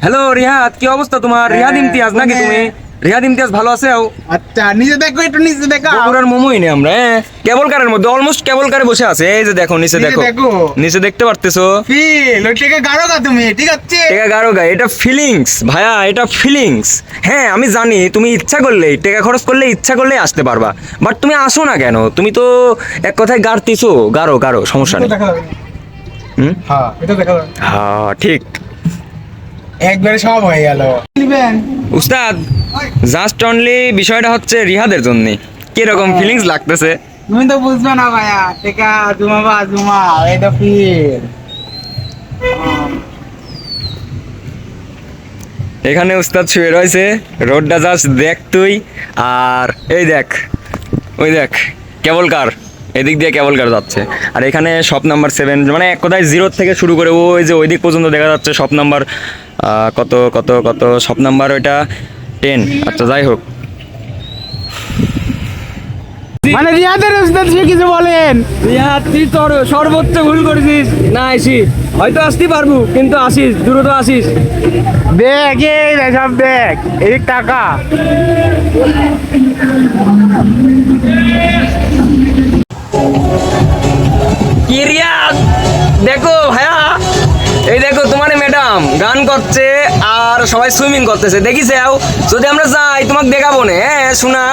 Hello Rihad, কি অবস্থা তোমার? রিহাদ ইমতিয়াজ নাকি তুমি? রিহাদ ইমতিয়াজ ভালো আছে? আচ্ছা নিচে দেখো, একটু নিচে দেখো। বগুড়ার মোমোই নে আমরা, কেবল কারের মধ্যে অলমোস্ট কেবল কারে বসে আছে। এই যে দেখো নিচে, দেখো নিচে দেখতে পারতেছো? ফিল ওইটাকে গাড়ো গা তুমি, ঠিক আছে? টেকা গারো গায়ে, এটা ফিলিংস ভাইয়া, এটা ফিলিংস। হ্যাঁ আমি জানি তুমি ইচ্ছা করলেই টাকা খরচ করলে ইচ্ছা করলেই আসতে পারবা, বাট তুমি আসো না কেন? তুমি তো এক কথায় গাড়তিছো, গারো গারো, সমস্যা নেই। দেখা যাবে না। হুম, হ্যাঁ এটা দেখা যাবে। হ্যাঁ ঠিক। একবারে সব হয়ে গেল। নিবেন উস্তাদ, জাস্ট অনলি বিষয়টা হচ্ছে রিহাদের জন্য কিরকম ফিলিংস লাগতেছে। তুমি তো বুঝবে না ভাইয়া, টেকা জুমাবা জুমা, এটা ফিল। এখানে উস্তাদ শুয়ে রয়েছে, রোডটা জাস্ট দেখ তুই। আর এই দেখ, ওই দেখ কেবল কার, এদিক দিয়ে কেবল কার যাচ্ছে। আর এখানে শপ নাম্বার 7, মানে এক কথায় 0 থেকে শুরু করে ওই যে ওই দিক পর্যন্ত দেখা যাচ্ছে শপ নাম্বার কত কত কত, শপ নাম্বার ওইটা 10। আচ্ছা যাই হোক, মানে রিয়াদের উস্তাদ সে কিছু বলেন। রিহাদ তুই তোর সর্বোচ্চ ভুল করেছিস না আসিস, হয়তো আসতে পারবো কিন্তু আসিস, দ্রুত আসিস। দেখ এই রে, সব দেখ, এই টাকা। কি রিয়াদ, দেখো ভাইয়া, এই দেখো তোমার ম্যাডাম গান করছে আর সবাই সুইমিং করতেছে, দেখিস? যদি আমরা যাই তোমাকে দেখাবো না, হ্যাঁ শোনা।